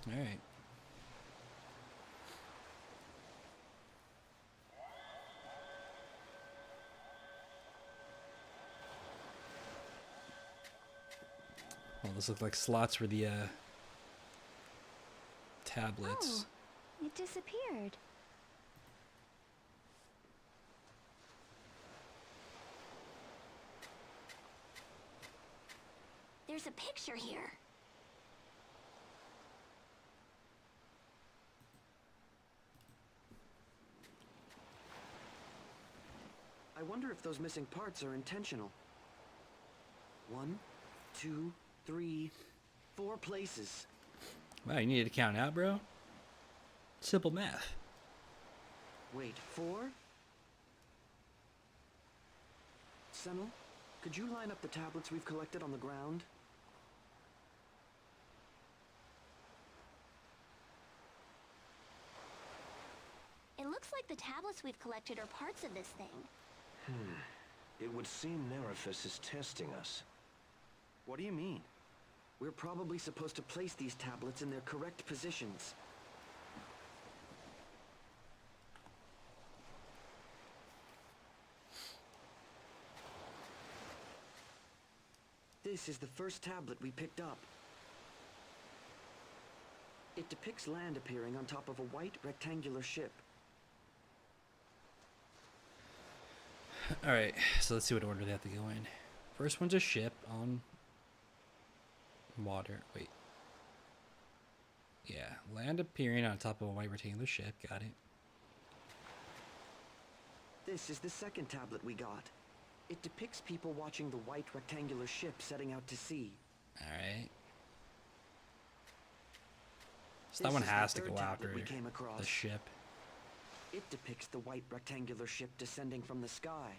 All right. Well, this looks like slots for the tablets. Oh, it disappeared. There's a picture here. I wonder if those missing parts are intentional. 1, 2, 3, 4 places. Wow, you needed to count out, bro? Simple math. Wait, 4? Senel, could you line up the tablets we've collected on the ground? It looks like the tablets we've collected are parts of this thing. It would seem Nerifus is testing us. What do you mean? We're probably supposed to place these tablets in their correct positions. This is the first tablet we picked up. It depicts land appearing on top of a white rectangular ship. Alright, so let's see what order they have to go in. First one's a ship on water. Wait. Yeah, land appearing on top of a white rectangular ship. Got it. This is the second tablet we got. It depicts people watching the white rectangular ship setting out to sea. Alright. So that one has to go after the ship. It depicts the white rectangular ship descending from the sky.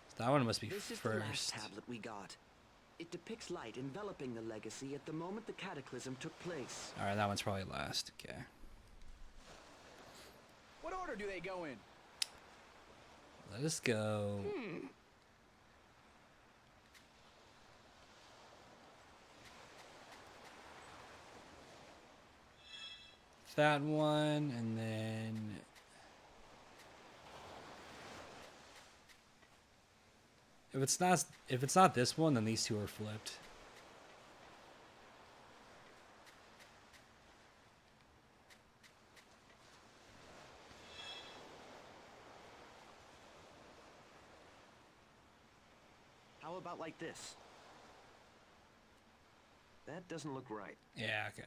So that one must be This is the last tablet we got. It depicts light enveloping the legacy at the moment the cataclysm took place. Alright, that one's probably last. Okay. What order do they go in? Let us go. That one, and then if it's not this one, then these two are flipped. How about like this? That doesn't look right. Yeah, okay.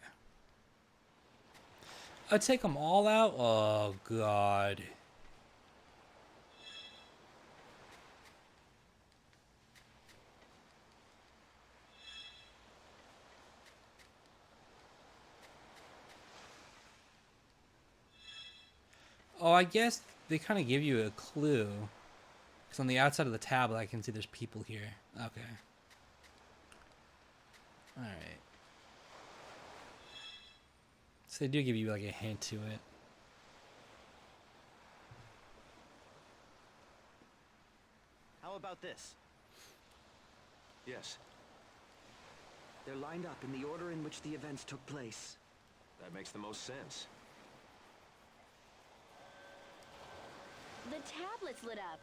I'd take them all out? Oh, God. Oh, I guess they kind of give you a clue. Because on the outside of the tablet, I can see there's people here. Okay. Alright. So they do give you like a hint to it. How about this? Yes, They're lined up in the order in which the events took place. that makes the most sense. The tablet's lit up.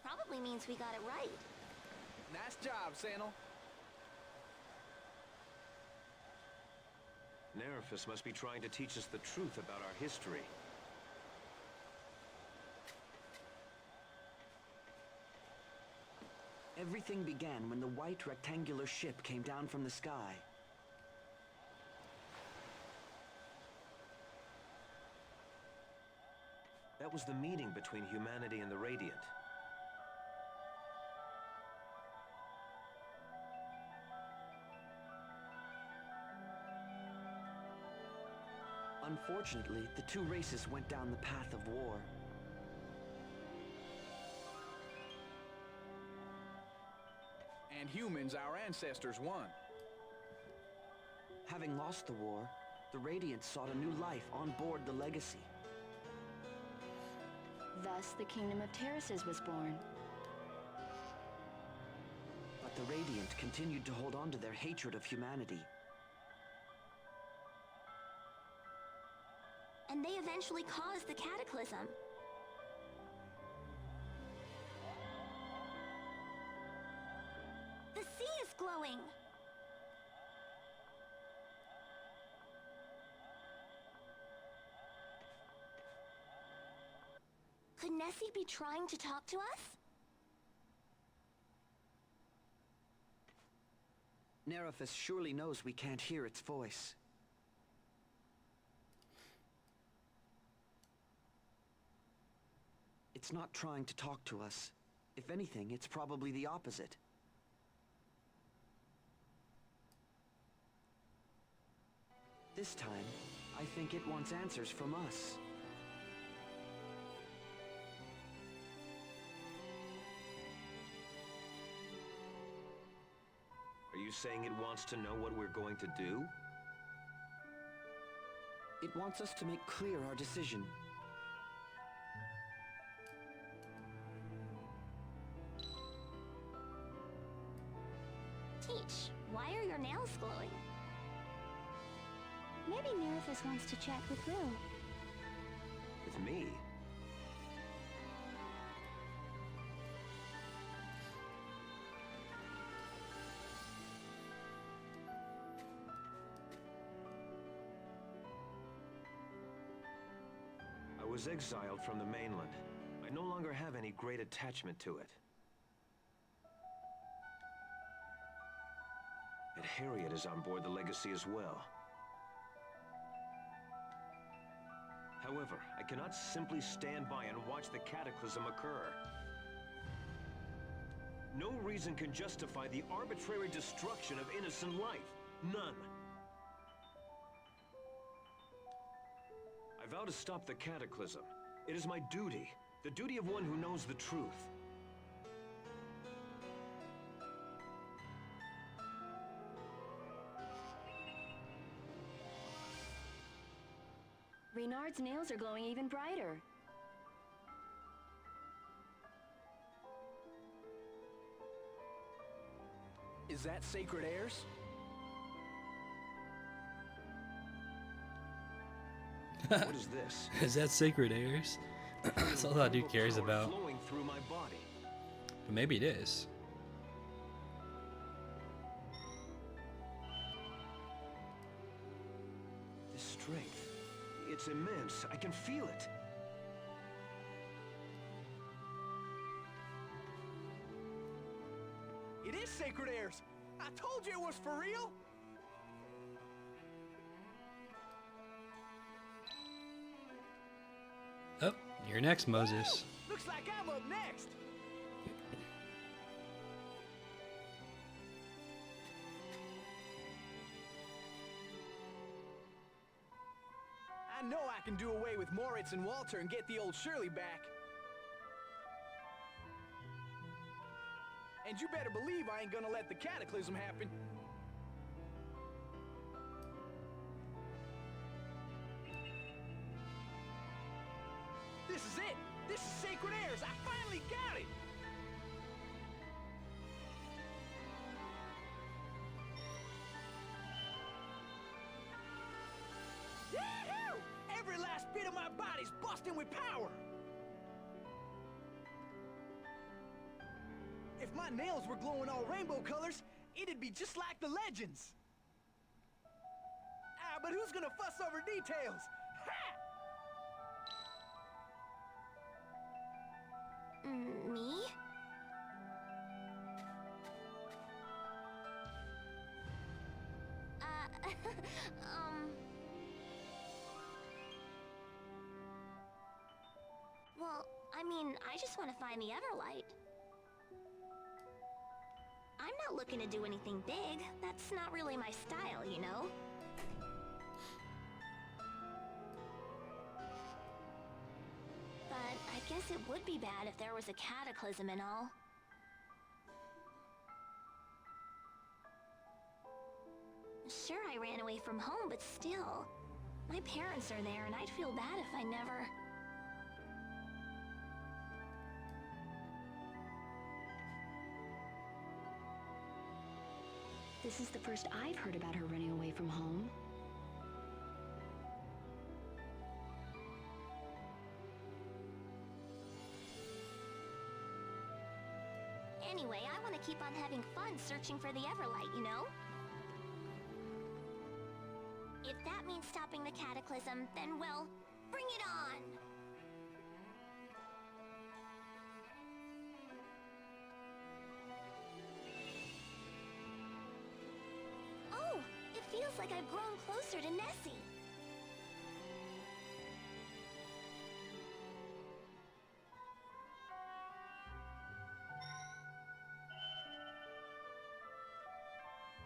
Probably means we got it right. Nice job, Senel. Nerifus must be trying to teach us the truth about our history. Everything began when the white rectangular ship came down from the sky. That was the meeting between humanity and the Radiant. Unfortunately, the two races went down the path of war. And humans, our ancestors, won. Having lost the war, the Radiant sought a new life on board the Legacy. Thus, the Kingdom of Terraces was born. But the Radiant continued to hold on to their hatred of humanity. And they eventually caused the cataclysm. The sea is glowing! Could Nessie be trying to talk to us? Nerifus surely knows we can't hear its voice. It's not trying to talk to us. If anything, it's probably the opposite. This time, I think it wants answers from us. Are you saying it wants to know what we're going to do? It wants us to make clear our decision. Teach, why are your nails glowing? Maybe Nerifus wants to chat with Will. With me? I was exiled from the mainland. I no longer have any great attachment to it. And Harriet is on board the Legacy as well. However, I cannot simply stand by and watch the cataclysm occur. No reason can justify the arbitrary destruction of innocent life. None. I vow to stop the cataclysm. It is my duty. The duty of one who knows the truth. Reynard's nails are glowing even brighter. Is that Sacred Airs? What is this? Is that Sacred Airs? That's all that dude cares Power about. flowing through my body. But maybe it is. This strength, it's immense. I can feel it. It is Sacred Airs! I told you it was for real! Oh, you're next, Moses. Looks like I'm up next! I know I can do away with Moritz and Walter and get the old Shirley back. And you better believe I ain't gonna let the cataclysm happen. This is it! This is Sacred Airs! I finally got it! Yee-hoo! Every last bit of my body's busting with power! If my nails were glowing all rainbow colors, it'd be just like the legends! Ah, but who's gonna fuss over details? Ha! Me? Well, I mean, I just want to find the Everlight. I'm not looking to do anything big. That's not really my style, you know? But I guess it would be bad if there was a cataclysm and all. Sure, I ran away from home, but still. My parents are there, and I'd feel bad if I never... This is the first I've heard about her running away from home. Anyway, I want to keep on having fun searching for the Everlight, you know? If that means stopping the cataclysm, then, well, bring it on! Oh, it feels like I've grown closer to Nessie.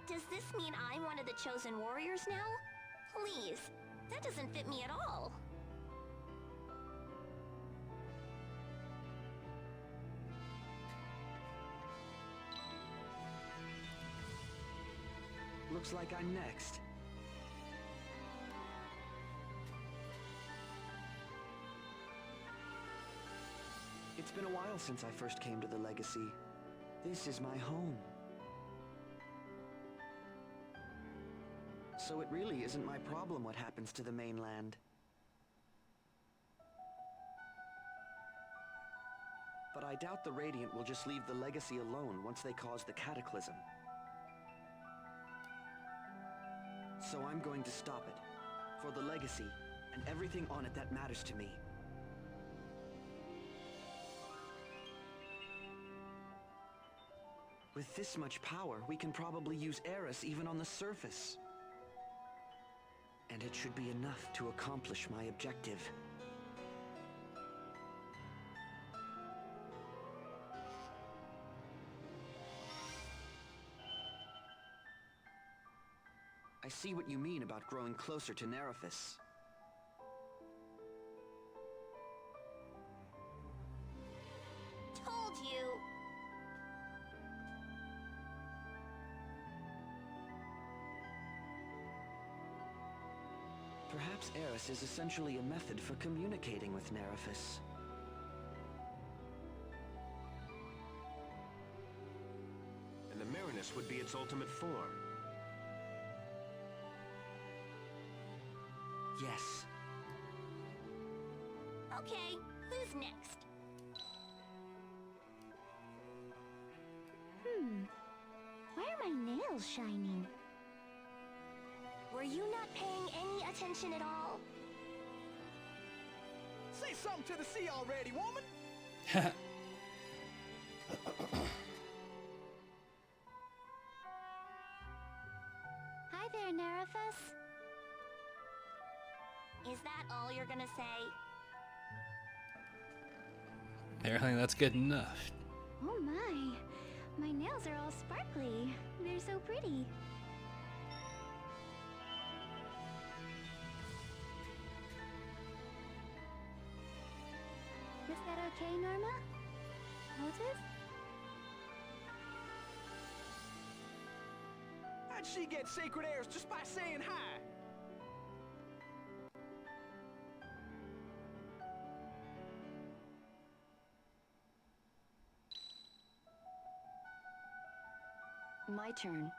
Does this mean I'm one of the chosen warriors now? Please, that doesn't fit me at all. Looks like I'm next. It's been a while since I first came to the Legacy. This is my home. So it really isn't my problem what happens to the mainland. But I doubt the Radiant will just leave the Legacy alone once they cause the cataclysm. So I'm going to stop it. For the Legacy, and everything on it that matters to me. With this much power, we can probably use Eris even on the surface. And it should be enough to accomplish my objective. I see what you mean about growing closer to Nerifis. Told you! Perhaps Eris is essentially a method for communicating with Nerifis. And the Marinus would be its ultimate form. Yes. Okay, who's next? Why are my nails shining? Were you not paying any attention at all? Say something to the sea already, woman! Hi there, Nerifis. Is that all you're gonna say? Apparently that's good enough. Oh my. My nails are all sparkly. They're so pretty. Is that okay, Norma? Moses? How'd she get sacred airs just by saying hi? My turn.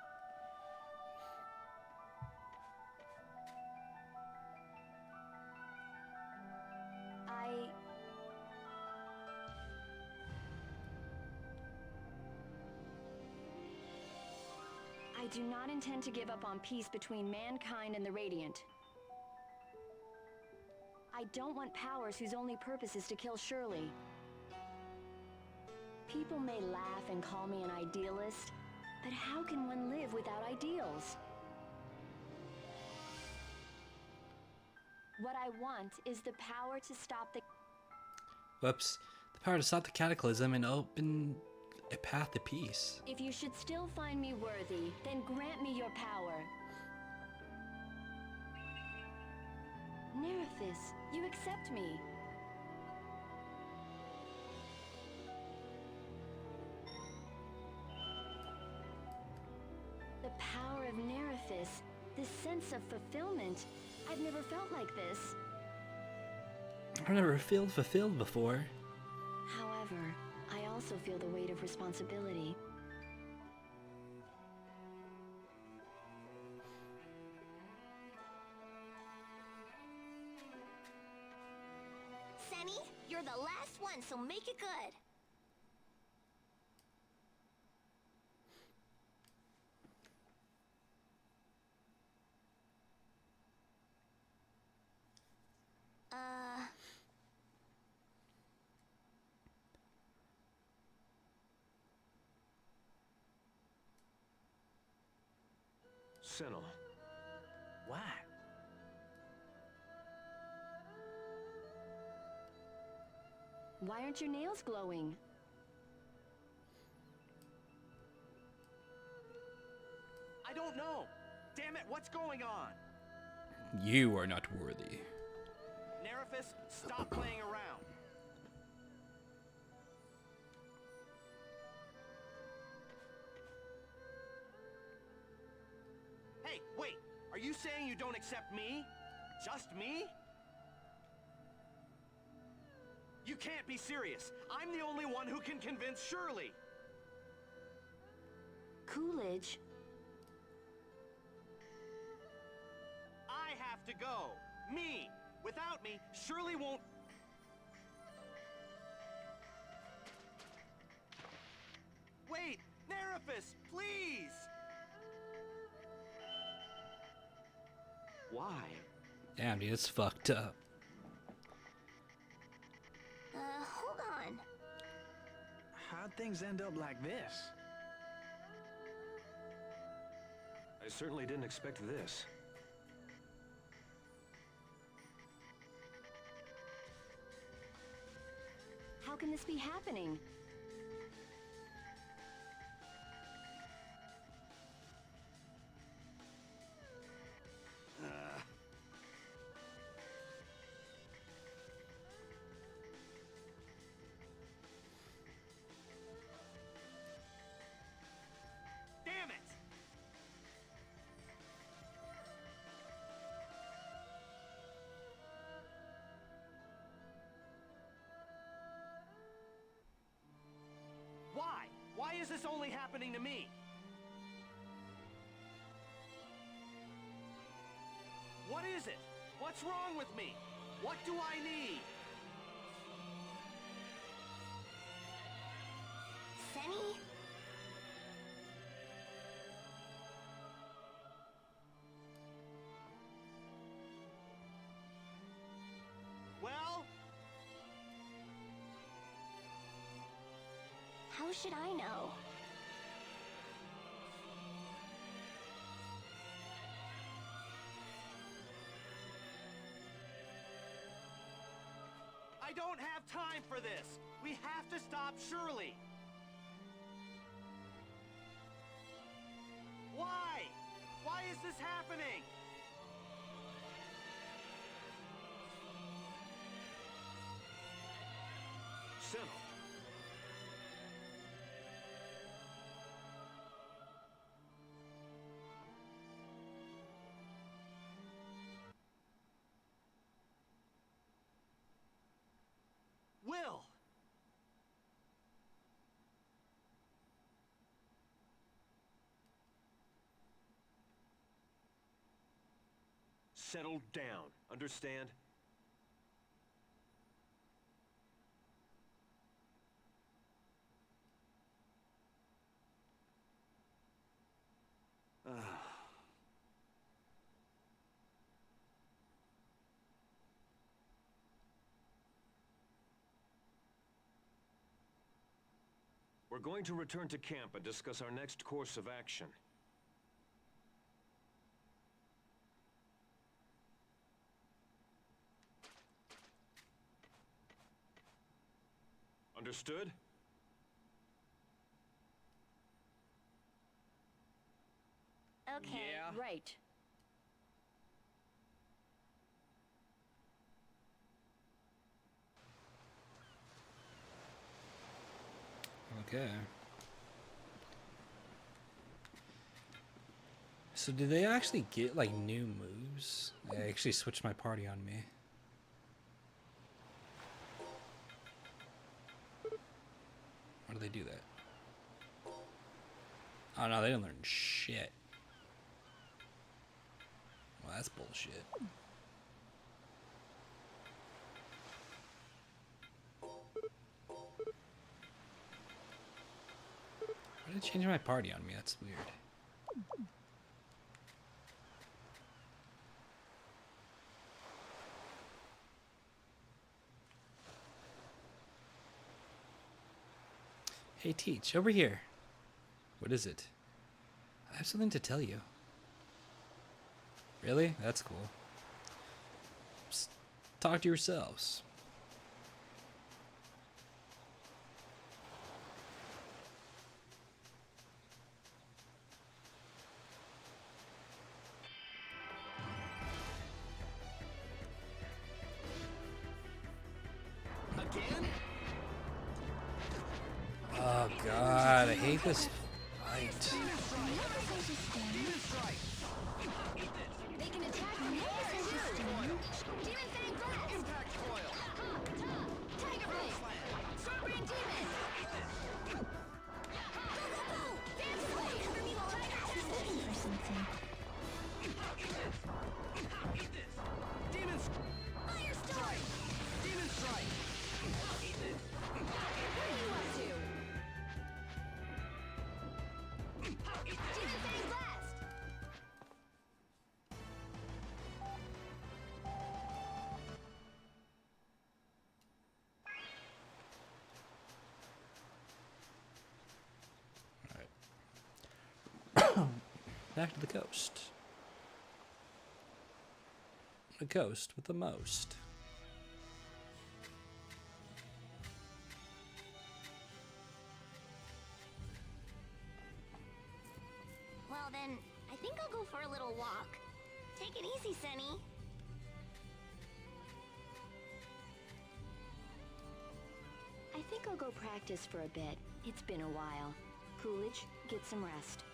I do not intend to give up on peace between mankind and the Radiant. I don't want powers whose only purpose is to kill Shirley. People may laugh and call me an idealist, but how can one live without ideals? What I want is the power to stop the... Whoops. The power to stop the cataclysm and open a path to peace. If you should still find me worthy, then grant me your power. Nerifis, you accept me. The power of Nerifis, this sense of fulfillment. I've never felt like this. I've never felt fulfilled before. However, I also feel the weight of responsibility. Senny, you're the last one, so make it good. Senel, Why? Why aren't your nails glowing? I don't know. Damn it, what's going on? You are not worthy. Nerifus, stop playing around. Hey, wait! Are you saying you don't accept me? Just me? You can't be serious. I'm the only one who can convince Shirley. Coolidge. I have to go. Me. Without me, Shirley won't... Wait! Nerifus, please! why? Damn, dude, it's fucked up. Hold on. How'd things end up like this? I certainly didn't expect this. How can this be happening? Damn it! Why? Why is this only happening to me? What is it? What's wrong with me? What do I need? Senny? Well, How should I know? I don't have time for this. We have to stop Shirley. Why? Why is this happening? Senel, Will! settle down. Understand? We're going to return to camp and discuss our next course of action. Understood? Okay. Yeah. Right. Okay. So did they actually get like new moves? They actually switched my party on me. Why do they do that? Oh no, they didn't learn shit. Well, that's bullshit. Why did it change my party on me? That's weird. Hey, Teach, over here. What is it? I have something to tell you. Really? That's cool. Just talk to yourselves. Again? Oh god, I hate this fight. Make an attack from Demon Fang Blast! Impact coil! Tiger Blade! Sword-Brain Demon! Go, go, go! Dance Blade! Cover me while I Looking for something. Demon Fire Storm! Demon strike! What are you up to? Demon Fang Blast! Back to the coast. The coast with the most. Well then, I think I'll go for a little walk. Take it easy, Sunny. I think I'll go practice for a bit. It's been a while. Coolidge, get some rest.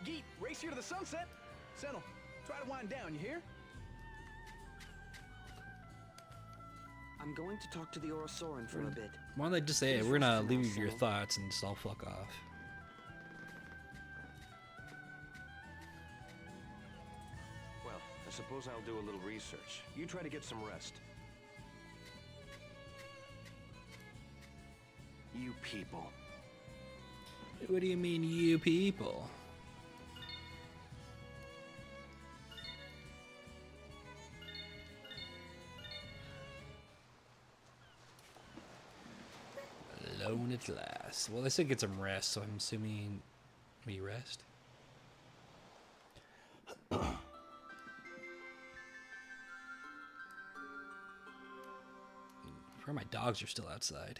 Geet, race here to the sunset. Sentinel, try to wind down, you hear? I'm going to talk to the Orosauran for a bit. Why don't they just say, hey, we're gonna leave you your thoughts and just all fuck off. Well, I suppose I'll do a little research. You try to get some rest. You people. What do you mean, you people? Alone at last. Well, they said get some rest, so I'm assuming we rest. Where my dogs are still outside.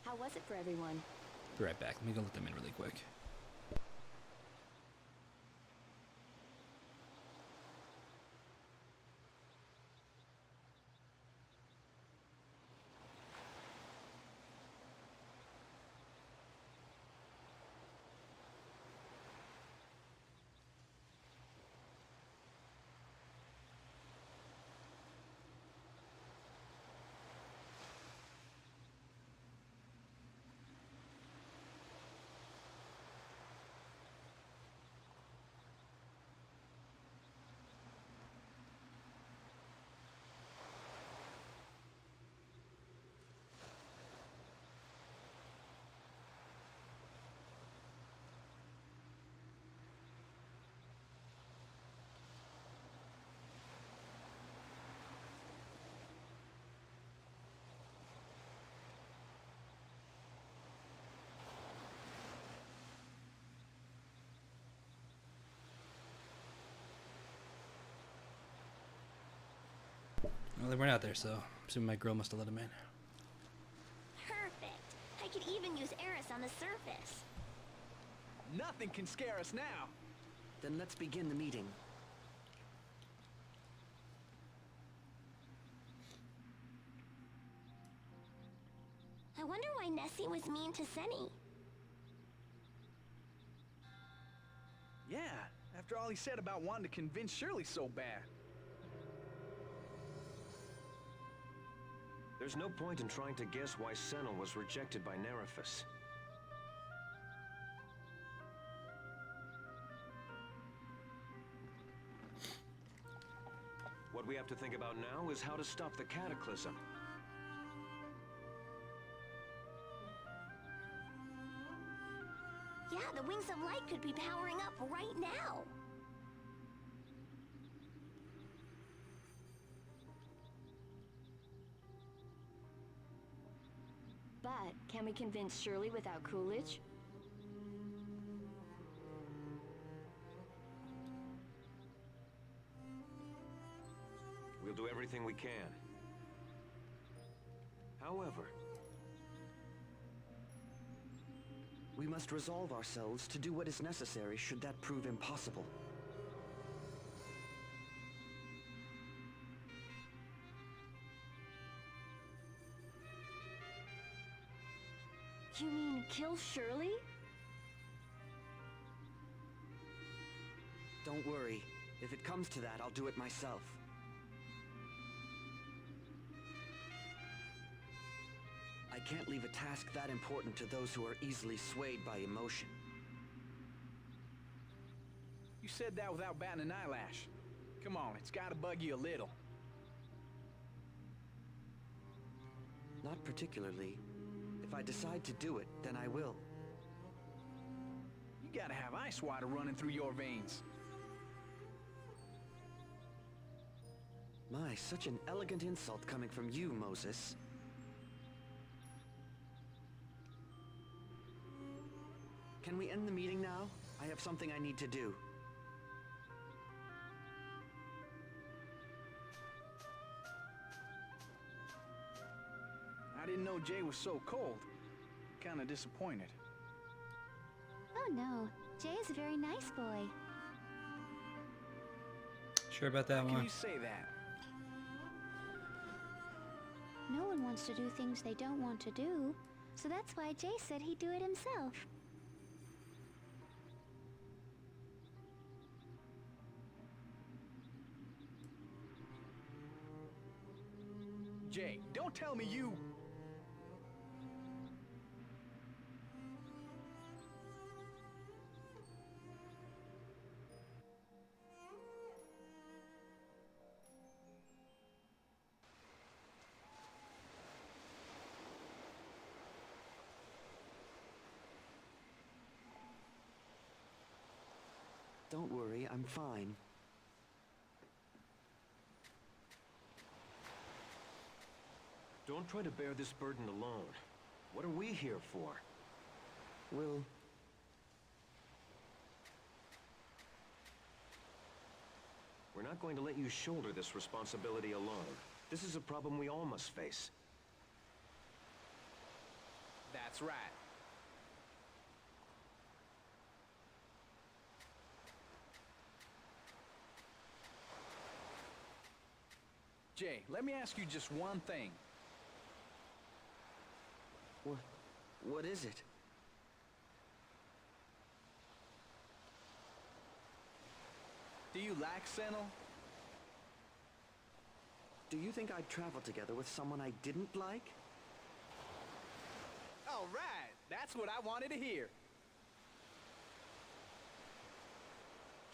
How was it for everyone? Be right back. Let me go let them in really quick. Well, they weren't out there, so I'm assuming my girl must have let them in. Perfect. I could even use Eris on the surface. Nothing can scare us now. Then let's begin the meeting. I wonder why Nessie was mean to Sunny. Yeah, after all he said about wanting to convince Shirley so bad. There's no point in trying to guess why Senel was rejected by Nerifus. have to think about now is how to stop the cataclysm. Yeah, the Wings of Light could be powering up right now. But can we convince Shirley without Coolidge? We'll do everything we can. However, We must resolve ourselves to do what is necessary should that prove impossible. You mean kill Shirley? Don't worry. If it comes to that, I'll do it myself. I can't leave a task that important to those who are easily swayed by emotion. You said that without batting an eyelash. Come on, it's gotta bug you a little. Not particularly. If I decide to do it, then I will. You gotta have ice water running through your veins. My, such an elegant insult coming from you, Moses. Can we end the meeting now? I have something I need to do. I didn't know Jay was so cold. Kinda disappointed. Oh no, Jay is a very nice boy. Sure about that How can one? you say that? No one wants to do things they don't want to do, so that's why Jay said he'd do it himself. Jay, don't tell me you... Don't worry, I'm fine. don't try to bear this burden alone. What are we here for? We'll... We're not going to let you shoulder this responsibility alone. This is a problem we all must face. That's right. Jay, let me ask you just one thing. What is it? Do you like Sentinel? Do you think I'd travel together with someone I didn't like? All right, that's what I wanted to hear.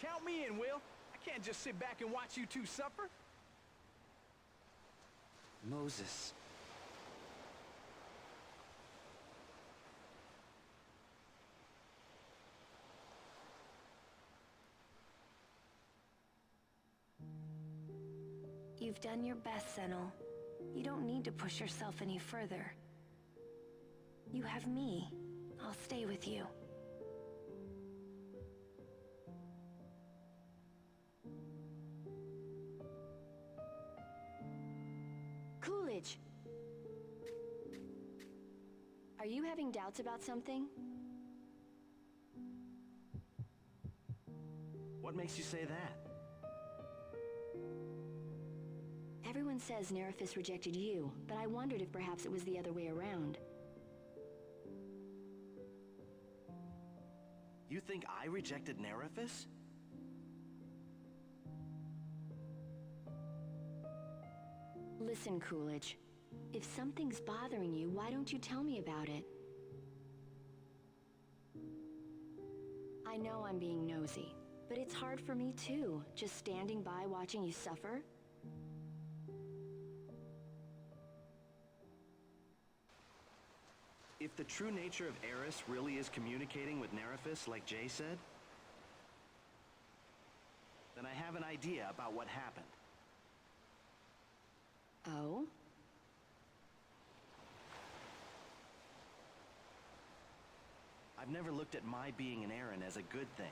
Count me in, Will. I can't just sit back and watch you two suffer. Moses. You've done your best, Sentinel. You don't need to push yourself any further. You have me. I'll stay with you. Coolidge! Are you having doubts about something? What makes you say that? Everyone says Nerifus rejected you, but I wondered if perhaps it was the other way around. You think I rejected Nerifus? Listen, Coolidge. If something's bothering you, why don't you tell me about it? I know I'm being nosy, but it's hard for me too, just standing by watching you suffer. If the true nature of Eris really is communicating with Nerifus like Jay said, then I have an idea about what happened. Oh? I've never looked at my being an Aaron as a good thing.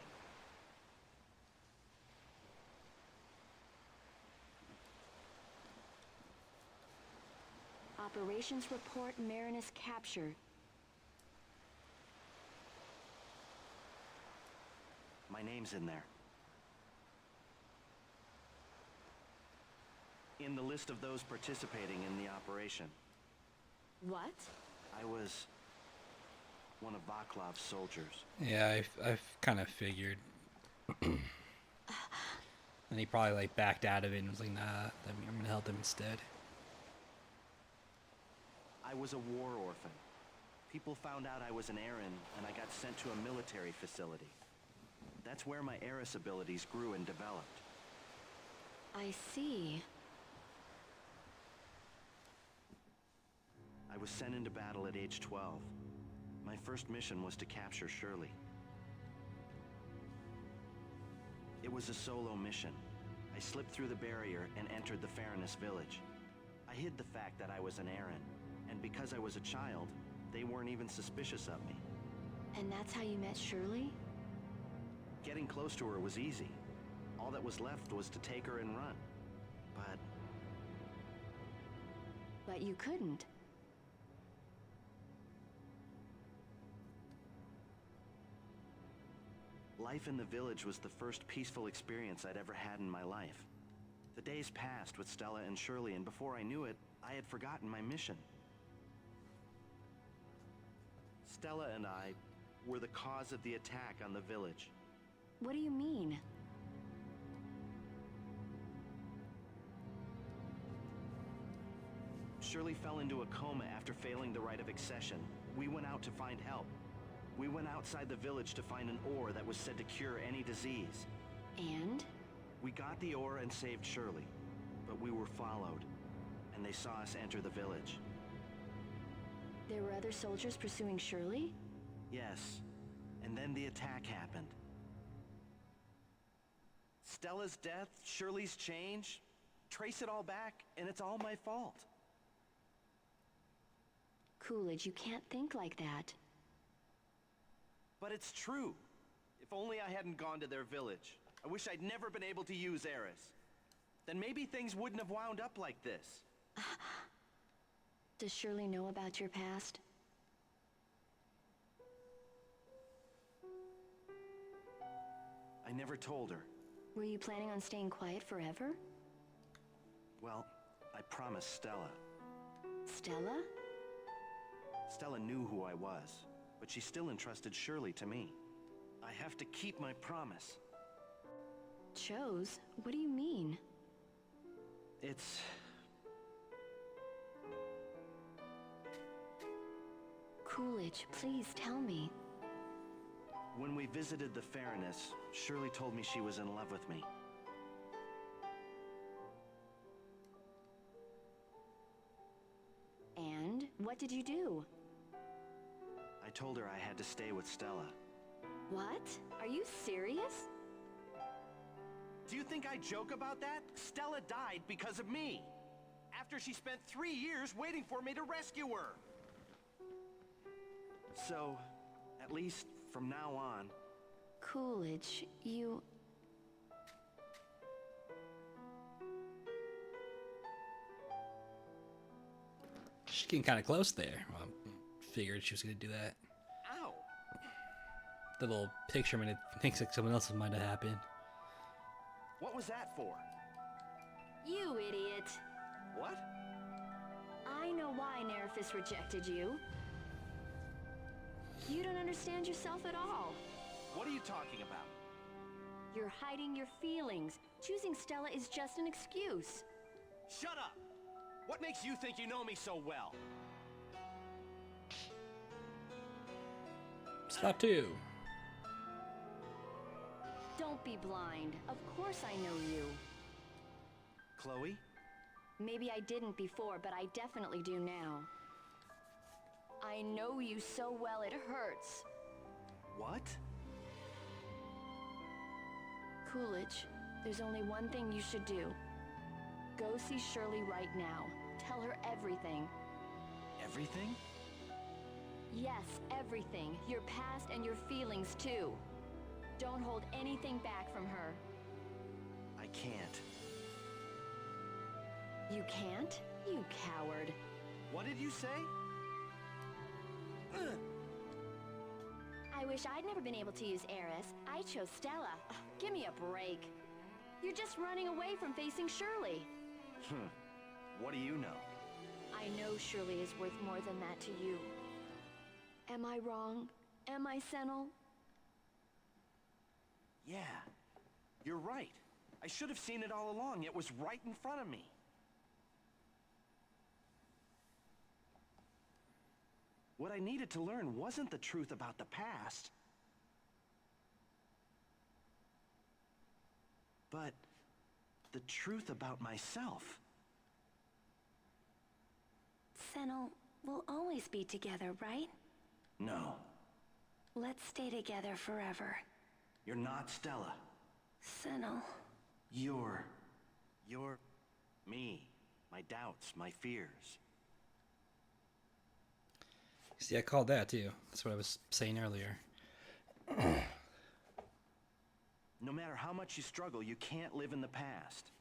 Operations report Marinus captured. My name's in there. In the list of those participating in the operation. What? I was one of Vaklav's soldiers. Yeah, I've kind of figured. And he probably like backed out of it and was like, nah, I'm gonna help him instead. I was a war orphan. People found out I was an Aaron, and I got sent to a military facility. That's where my Eris abilities grew and developed. I see. I was sent into battle at age 12. My first mission was to capture Shirley. It was a solo mission. I slipped through the barrier and entered the Fairness village. I hid the fact that I was an Aaron, and because I was a child, they weren't even suspicious of me. And that's how you met Shirley? Getting close to her was easy. All that was left was to take her and run. But you couldn't. Life in the village was the first peaceful experience I'd ever had in my life. The days passed with Stella and Shirley, and before I knew it, I had forgotten my mission. Stella and I were the cause of the attack on the village. What do you mean? Shirley fell into a coma after failing the rite of accession. We went out to find help. We went outside the village to find an ore that was said to cure any disease. And? We got the ore and saved Shirley, but we were followed, and they saw us enter the village. There were other soldiers pursuing Shirley? Yes, and then the attack happened. Stella's death, Shirley's change, trace it all back, and it's all my fault. Coolidge, you can't think like that. But it's true. If only I hadn't gone to their village. I wish I'd never been able to use Eris. Then maybe things wouldn't have wound up like this. Does Shirley know about your past? I never told her. Were you planning on staying quiet forever? Well, I promised Stella. Stella? Stella knew who I was, but she still entrusted Shirley to me. I have to keep my promise. Chose? What do you mean? It's... Coolidge, please tell me. When we visited the Fairness, Shirley told me she was in love with me. And? What did you do? I told her I had to stay with Stella. What? Are you serious? Do you think I joke about that? Stella died because of me. After she spent 3 years waiting for me to rescue her. So, at least from now on... Coolidge, you... She's getting kind of close there. Well, figured she was gonna do that. Ow! The little picture minute thinks like someone else might have happened. What was that for? You idiot! What? I know why Nerifus rejected you. You don't understand yourself at all. What are you talking about? You're hiding your feelings. Choosing Stella is just an excuse. Shut up! What makes you think you know me so well? Stop too. Don't be blind. Of course I know you. Chloe? Maybe I didn't before, but I definitely do now. I know you so well it hurts. What? Coolidge, there's only one thing you should do. Go see Shirley right now. Tell her everything. Everything? Yes, everything. Your past and your feelings, too. Don't hold anything back from her. I can't. You can't? You coward. What did you say? I wish I'd never been able to use Eris. I chose Stella. Ugh, give me a break. You're just running away from facing Shirley. What do you know? I know Shirley is worth more than that to you. Am I wrong? Am I, Senel? Yeah, you're right. I should have seen it all along. It was right in front of me. What I needed to learn wasn't the truth about the past, but the truth about myself. Senel, we'll always be together, right? No, Let's stay together forever. you're not Stella. Senel. You're me. My doubts, my fears. See, I called that too. That's what I was saying earlier. No matter how much you struggle, you can't live in the past.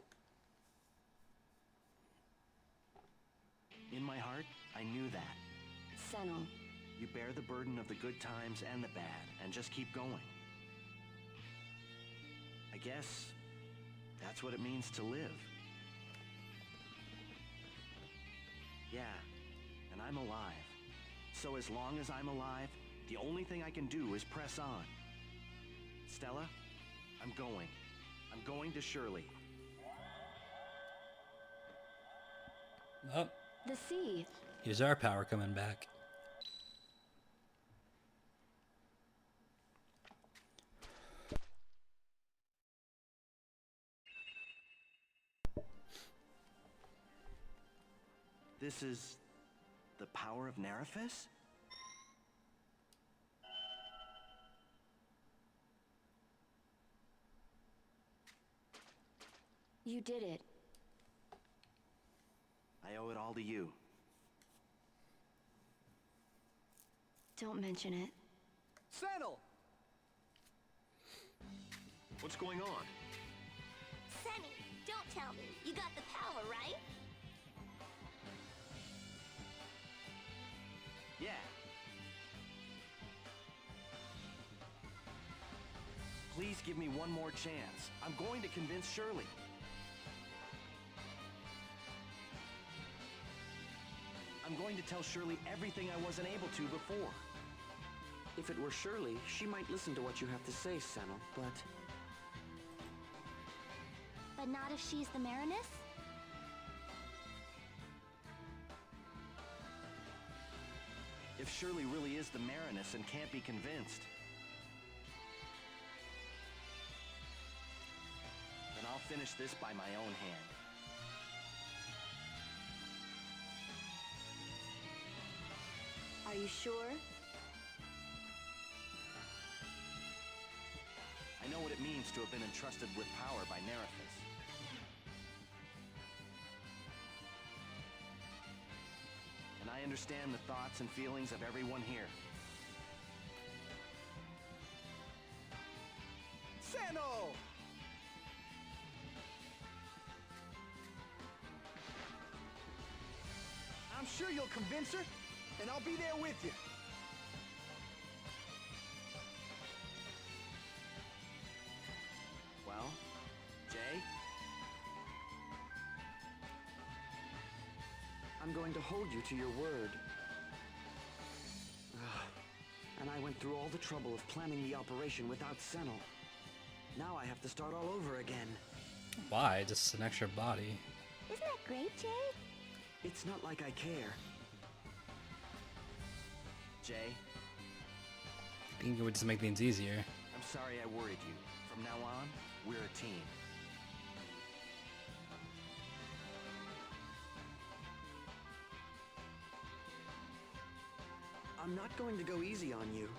In my heart, I knew that. Senel. You bear the burden of the good times and the bad, and just keep going. I guess that's what it means to live. Yeah, and I'm alive. So as long as I'm alive, the only thing I can do is press on. Stella, I'm going. I'm going to Shirley. Oh, The sea. here's our power coming back. This is the power of Nerifis? You did it. I owe it all to you. Don't mention it. Senel! What's going on? Senny, don't tell me. You got the power, right? Yeah. Please give me one more chance. I'm going to convince Shirley. I'm going to tell Shirley everything I wasn't able to before. If it were Shirley, she might listen to what you have to say, Senel, but... But not if she's the Marinus? If Shirley really is the Marinus and can't be convinced, then I'll finish this by my own hand. Are you sure? I know what it means to have been entrusted with power by Nerifis. And I understand the thoughts and feelings of everyone here. Senel! I'm sure you'll convince her, and I'll be there with you. Well, Jay? I'm going to hold you to your word. And I went through all the trouble of planning the operation without Senel. Now I have to start all over again. Why? Just an extra body. Isn't that great, Jay? It's not like I care. Jay, I think it would just make things easier. I'm sorry I worried you. From now on, we're a team. I'm not going to go easy on you.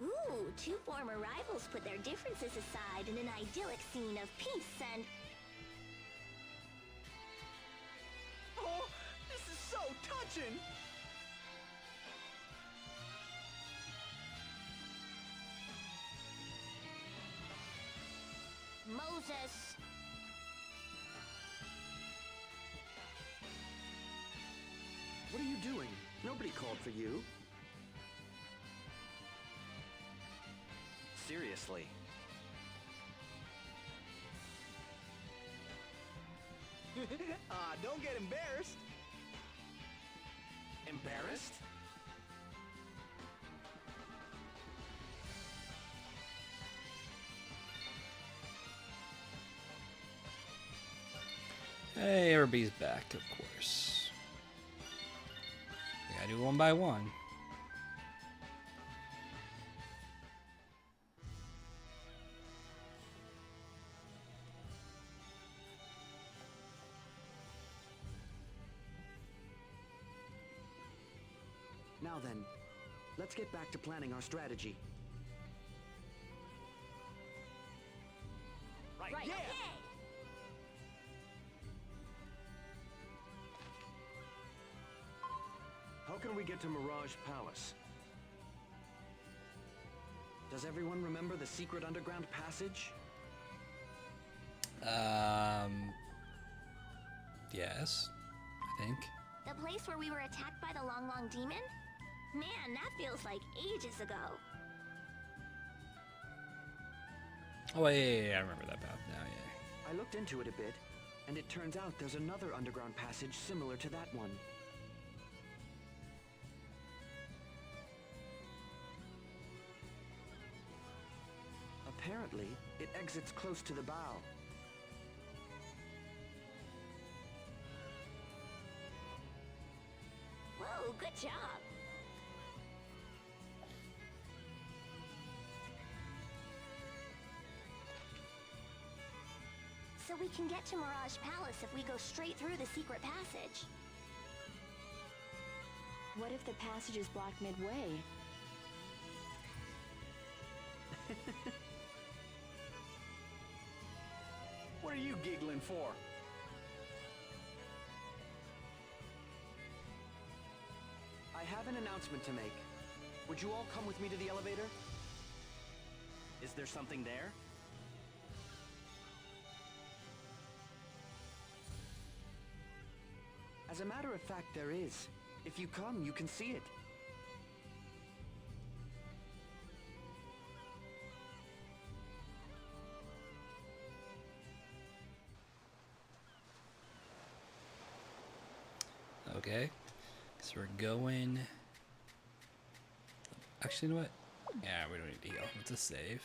Ooh, two former rivals put their differences aside in an idyllic scene of peace and... Oh, this is so touching! Moses! What are you doing? Nobody called for you. Seriously. Don't get embarrassed. Embarrassed? Hey, everybody's back, of course. We gotta do one by one. Now then, let's get back to planning our strategy. Right, Right, yeah! okay! How can we get to Mirage Palace? Does everyone remember the secret underground passage? Yes, I think. The place where we were attacked by the Long Long Demon? Man, that feels like ages ago. Oh, yeah, I remember that path now, yeah. I looked into it a bit, and it turns out there's another underground passage similar to that one. Apparently, it exits close to the bow. Whoa, good job. So we can get to Mirage Palace if we go straight through the secret passage. What if the passage is blocked midway? What are you giggling for? I have an announcement to make. Would you all come with me to the elevator? Is there something there? As a matter of fact, there is. If you come, you can see it. Okay. So we're going... Actually, you know what? Yeah, we don't need to heal. Let's just save.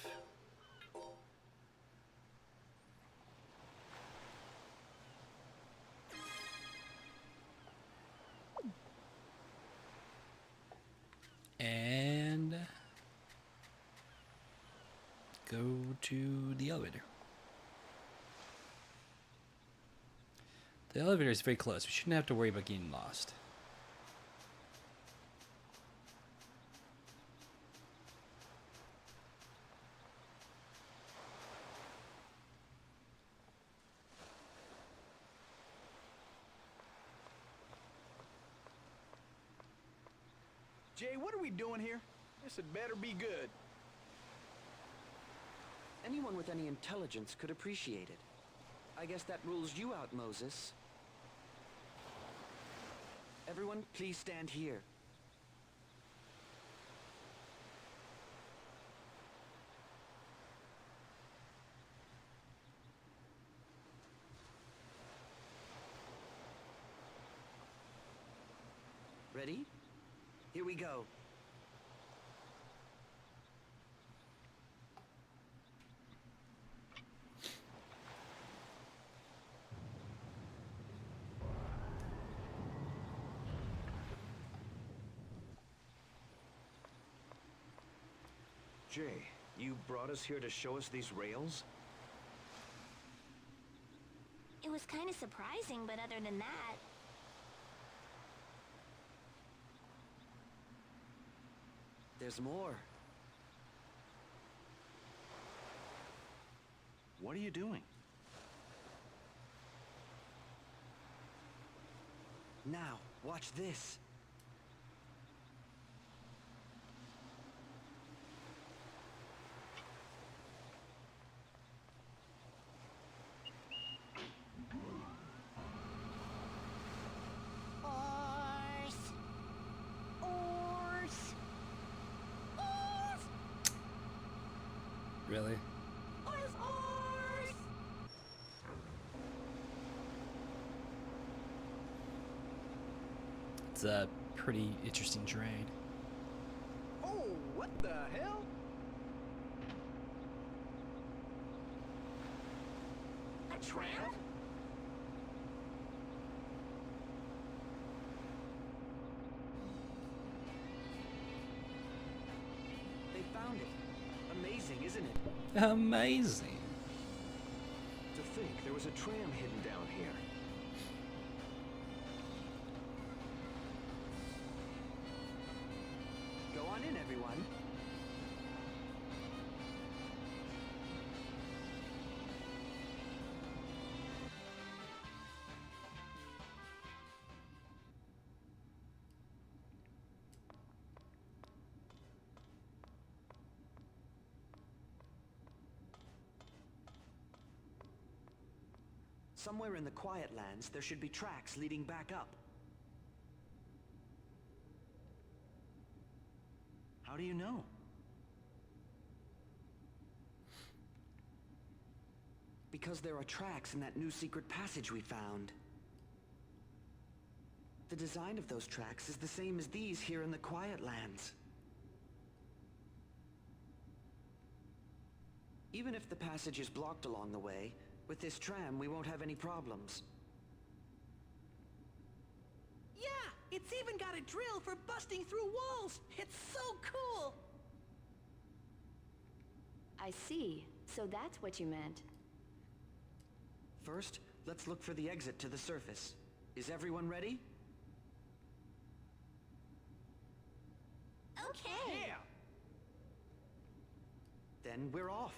And... go to the elevator. The elevator is very close. We shouldn't have to worry about getting lost. Jay, what are we doing here? This had better be good. Anyone with any intelligence could appreciate it. I guess that rules you out, Moses. Everyone, please stand here. Ready? Here we go. Jay, you brought us here to show us these rails? It was kind of surprising, but other than that... there's more. What are you doing? Now, watch this. Oars! Oars! Oars! Really? Oars! Oars! It's a pretty interesting terrain. Oh, what the hell? A tram? They found it. Amazing, isn't it? Amazing. To think there was a tram hidden down here. Go on in, everyone. Somewhere in the Quiet Lands, there should be tracks leading back up. How do you know? Because there are tracks in that new secret passage we found. The design of those tracks is the same as these here in the Quiet Lands. Even if the passage is blocked along the way, with this tram we won't have any problems. Yeah, it's even got a drill for busting through walls. It's so cool. I see. So that's what you meant. First, let's look for the exit to the surface. Is everyone ready? Okay. Yeah. Then we're off.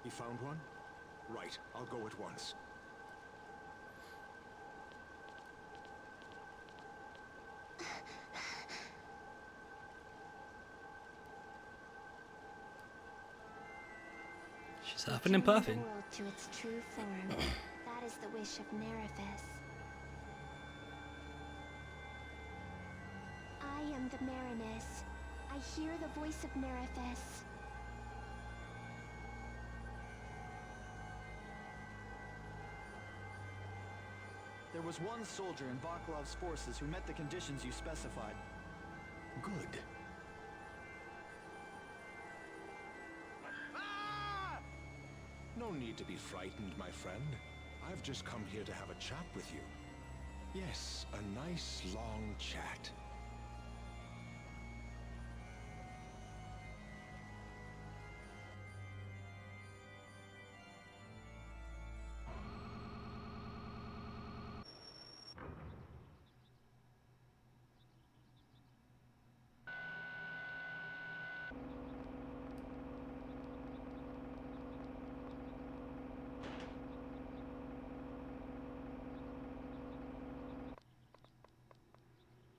You found one? Right, I'll go at once. She's huffing and Return puffing. the world to its true form. That is the wish of Nerithus. I am the Marinus. I hear the voice of Nerithus. There was one soldier in Vaklov's forces who met the conditions you specified. Good. Ah! No need to be frightened, my friend. I've just come here to have a chat with you. Yes, a nice long chat.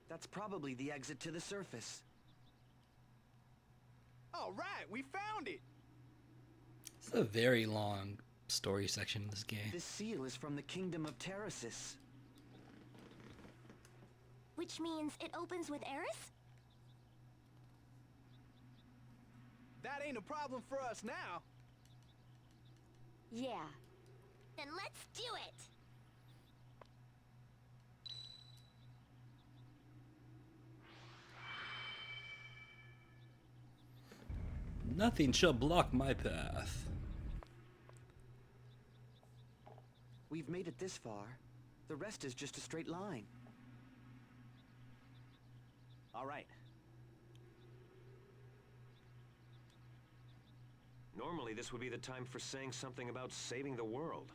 That's probably the exit to the surface. All right, we found it. It's a very long story section in this game. This seal is from the Kingdom of Terrasis. Which means it opens with Eris? That ain't a problem for us now. Yeah. Then let's do it! Nothing shall block my path. We've made it this far. The rest is just a straight line. All right. Normally, this would be the time for saying something about saving the world.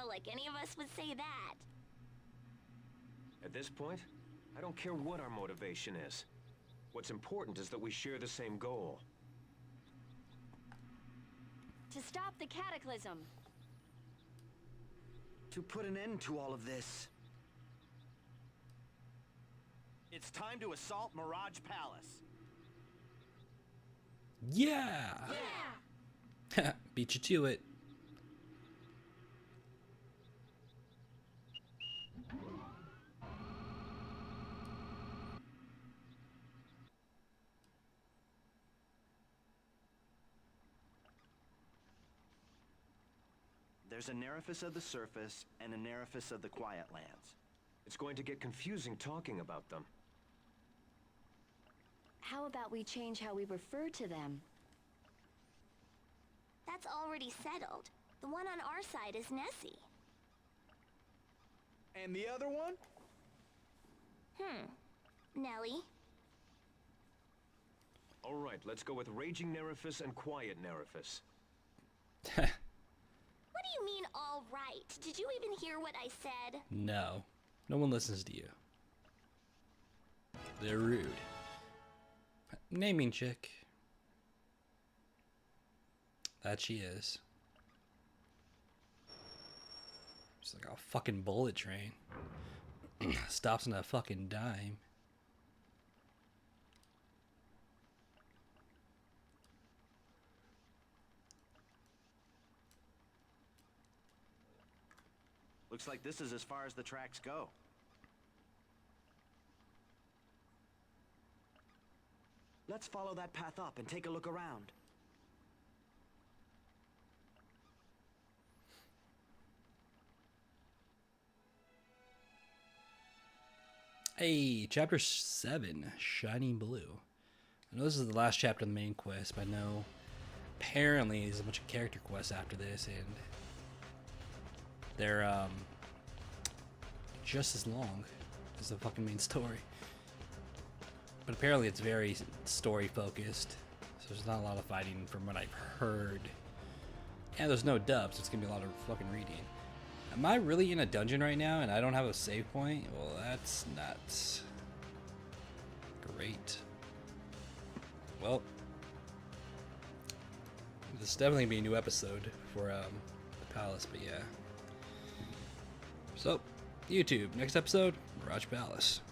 Like any of us would say that. At this point, I don't care what our motivation is. What's important is that we share the same goal. To stop the cataclysm. To put an end to all of this. It's time to assault Mirage Palace. Yeah! Yeah! Beat you to it. There's a Nerifus of the surface and a Nerifus of the Quiet Lands. It's going to get confusing talking about them. How about we change how we refer to them? That's already settled. The one on our side is Nessie. And the other one? Nellie. All right, let's go with Raging Nerifus and Quiet Nerifus. What do you mean, all right? Did you even hear what I said? No. No one listens to you. They're rude. Naming chick. That she is. She's like a fucking bullet train. Stops on a fucking dime. Looks like this is as far as the tracks go. Let's follow that path up and take a look around. Hey, chapter 7, Shining Blue. I know this is the last chapter of the main quest, but I know apparently there's a bunch of character quests after this, and they're just as long as the fucking main story. But apparently it's very story focused, so there's not a lot of fighting from what I've heard. And there's no dubs, so it's gonna be a lot of fucking reading. Am I really in a dungeon right now and I don't have a save point? Well, that's nuts. Great. Well, this is definitely be a new episode for the palace, but yeah. So, YouTube, next episode, Mirage Palace.